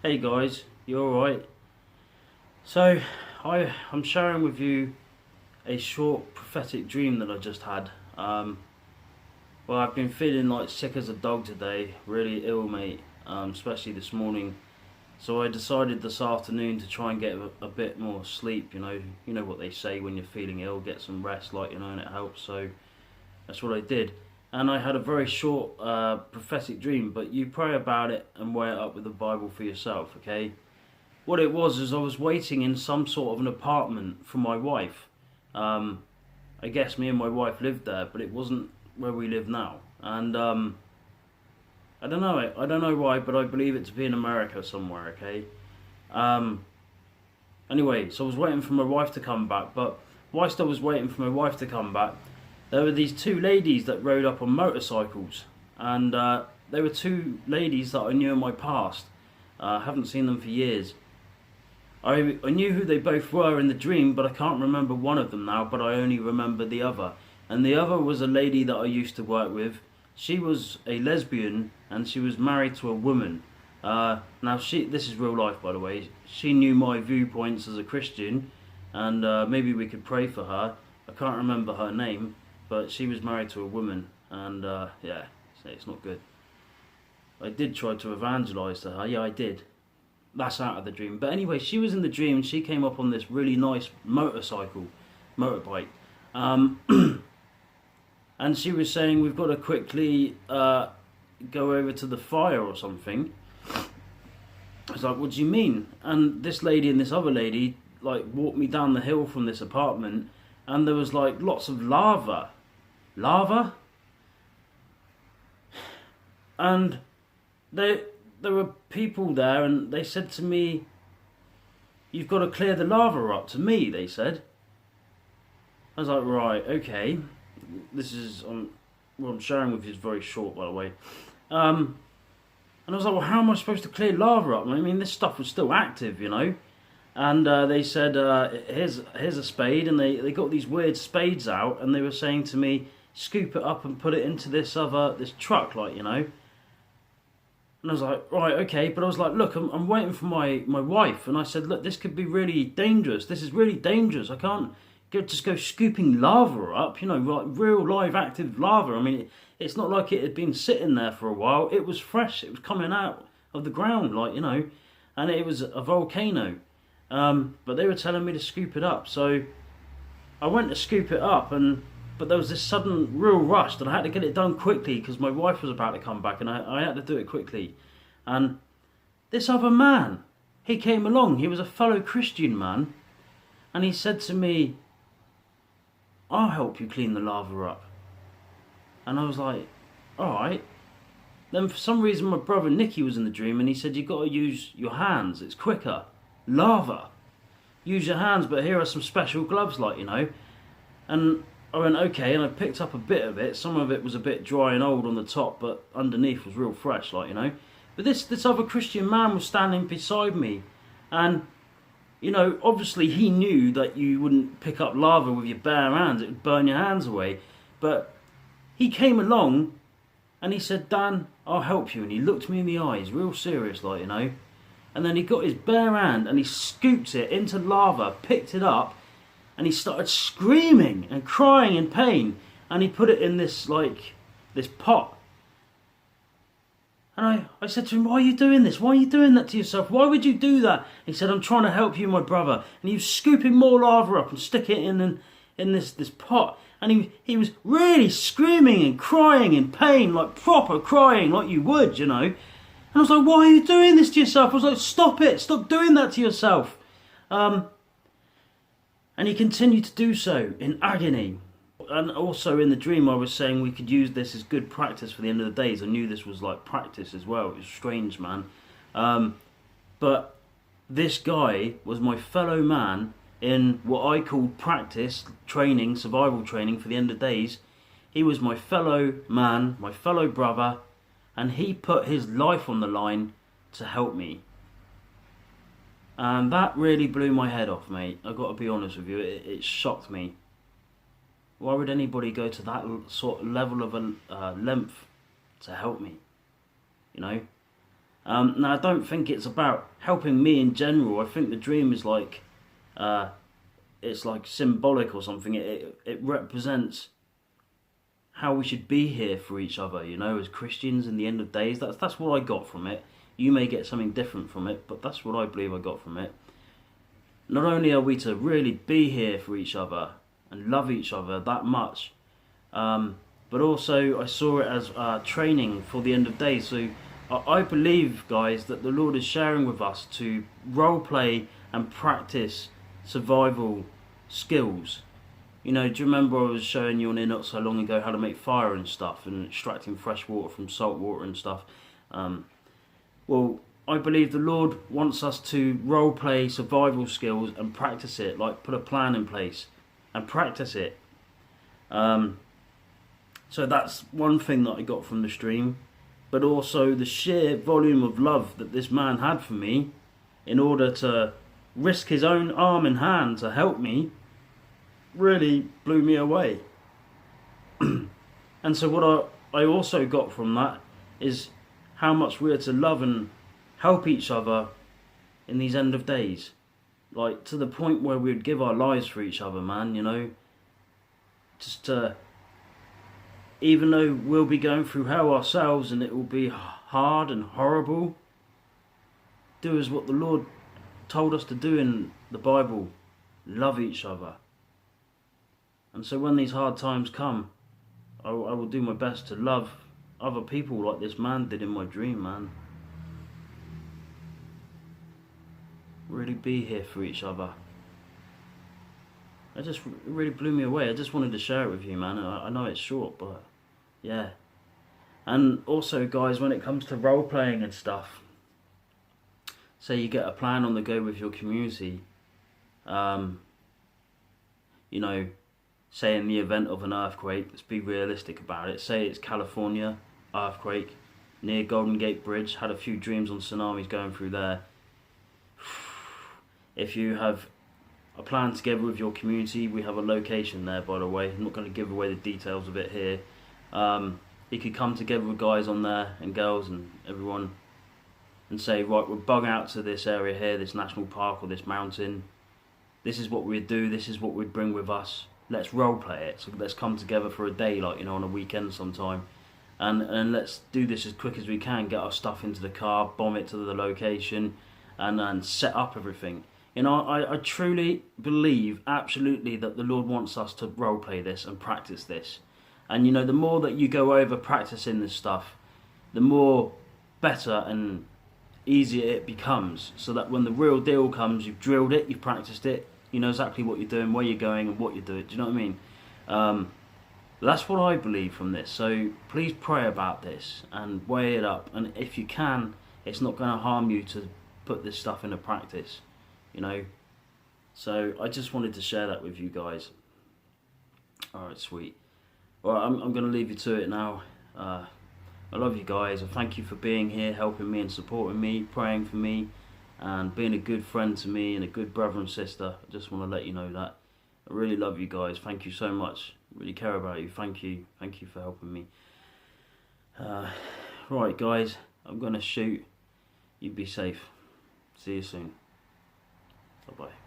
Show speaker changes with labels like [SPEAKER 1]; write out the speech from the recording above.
[SPEAKER 1] Hey guys, you alright? So, I'm sharing with you a short prophetic dream that I just had. Well, I've been feeling like sick as a dog today, really ill, mate, especially this morning. So I decided this afternoon to try and get a bit more sleep. You know what they say when you're feeling ill, get some rest, and it helps. So that's what I did. And I had a very short prophetic dream, but you pray about it and weigh it up with the Bible for yourself, okay? What it was is I was waiting in some sort of an apartment for my wife. I guess me and my wife lived there, but it wasn't where we live now. And I don't know it. I don't know why, but I believe it to be in America somewhere, okay? Anyway, so I was waiting for my wife to come back, but whilst I was waiting for my wife to come back, there were these two ladies that rode up on motorcycles, and they were two ladies that I knew in my past. I haven't seen them for years. I knew who they both were in the dream, but I can't remember one of them now, but I only remember the other. And the other was a lady that I used to work with. She was a lesbian, and she was married to a woman. Now, this is real life, by the way. She knew my viewpoints as a Christian, and maybe we could pray for her. I can't remember her name, but she was married to a woman, and yeah, it's not good. I did try to evangelise to her, yeah, I did. That's out of the dream. But anyway, she was in the dream, she came up on this really nice motorbike. And she was saying, we've got to quickly go over to the fire or something. I was like, what do you mean? And this lady and this other lady walked me down the hill from this apartment, and there was lots of lava. Lava? And there were people there, and they said to me, you've got to clear the lava up. To me, they said. I was like, right, okay. This is, what I'm sharing with you is very short, by the way. And I was like, well, how am I supposed to clear lava up? I mean, this stuff was still active, you know. And they said, here's a spade, and they got these weird spades out, and they were saying to me, scoop it up and put it into this truck, you know. And I was like, right, okay, but I was like, look, I'm waiting for my wife, and I said, look, this could be really dangerous. This is really dangerous. I can't just go scooping lava up, you know, real live active lava. I mean, it's not like it had been sitting there for a while. It was fresh. It was coming out of the ground, you know, and it was a volcano. But they were telling me to scoop it up, so I went to scoop it up, but there was this sudden real rush that I had to get it done quickly because my wife was about to come back, and I had to do it quickly. And this other man, he came along. He was a fellow Christian man, and he said to me, I'll help you clean the lava up. And I was like, alright. Then for some reason my brother Nicky was in the dream, and he said, you've got to use your hands, it's quicker. Lava. Use your hands, but here are some special gloves, you know. And I went, okay, and I picked up a bit of it. Some of it was a bit dry and old on the top, but underneath was real fresh, you know. But this other Christian man was standing beside me, and, you know, obviously he knew that you wouldn't pick up lava with your bare hands, it would burn your hands away. But he came along, and he said, Dan, I'll help you. And he looked me in the eyes, real serious, you know. And then he got his bare hand and he scooped it into lava, picked it up, and he started screaming and crying in pain. And he put it in this pot. And I said to him, why are you doing this? Why are you doing that to yourself? Why would you do that? He said, I'm trying to help you, my brother. And he was scooping more lava up and sticking it in this pot. And he was really screaming and crying in pain, proper crying, like you would, you know. And I was like, why are you doing this to yourself? I was like, stop it. Stop doing that to yourself. And he continued to do so in agony. And also in the dream I was saying we could use this as good practice for the end of the days. I knew this was practice as well. It was strange, man. But this guy was my fellow man in what I called practice, training, survival training for the end of days. He was my fellow man, my fellow brother, and he put his life on the line to help me. And that really blew my head off, mate. I've got to be honest with you, it shocked me. Why would anybody go to that sort of level of length to help me? You know? Now, I don't think it's about helping me in general. I think the dream is like, it's like symbolic or something. It represents how we should be here for each other, you know, as Christians in the end of days. That's what I got from it. You may get something different from it, but that's what I believe I got from it. Not only are we to really be here for each other and love each other that much, but also I saw it as training for the end of days. So I believe, guys, that the Lord is sharing with us to role play and practice survival skills. You know, do you remember I was showing you on here not so long ago how to make fire and stuff, and extracting fresh water from salt water and stuff? Well, I believe the Lord wants us to role play survival skills and practice it, like put a plan in place and practice it. So that's one thing that I got from the stream, but also the sheer volume of love that this man had for me in order to risk his own arm and hand to help me really blew me away. And so what I also got from that is how much we are to love and help each other in these end of days. Like, to the point where we'd give our lives for each other, man, you know. Just to, even though we'll be going through hell ourselves and it will be hard and horrible, do as what the Lord told us to do in the Bible. Love each other. And so when these hard times come, I will do my best to love other people like this man did in my dream, man. Really be here for each other. It really blew me away. I just wanted to share it with you, man. I know it's short, but yeah. And also, guys, when it comes to role playing and stuff, say you get a plan on the go with your community, you know, say in the event of an earthquake, let's be realistic about it. Say it's California, earthquake, near Golden Gate Bridge. Had a few dreams on tsunamis going through there. If you have a plan together with your community, we have a location there, by the way. I'm not going to give away the details of it here. You could come together with guys on there and girls and everyone and say, right, we're bung out to this area here, this national park or this mountain. This is what we'd do, this is what we'd bring with us. Let's role play it. So let's come together for a day, like, you know, on a weekend sometime. And let's do this as quick as we can, get our stuff into the car, bomb it to the location, and set up everything. You know, I truly believe absolutely that the Lord wants us to role play this and practice this. And you know, the more that you go over practicing this stuff, the more better and easier it becomes. So that when the real deal comes, you've drilled it, you've practiced it, you know exactly what you're doing, where you're going and what you're doing. Do you know what I mean? That's what I believe from this. So please pray about this and weigh it up. And if you can, it's not going to harm you to put this stuff into practice. You know, so I just wanted to share that with you guys. Alright, sweet. Well, I'm going to leave you to it now. I love you guys. I thank you for being here, helping me and supporting me, praying for me, and being a good friend to me and a good brother and sister. I just want to let you know that. I really love you guys. Thank you so much. I really care about you. Thank you. Thank you for helping me. Right, guys. I'm going to shoot. You be safe. See you soon. Bye-bye.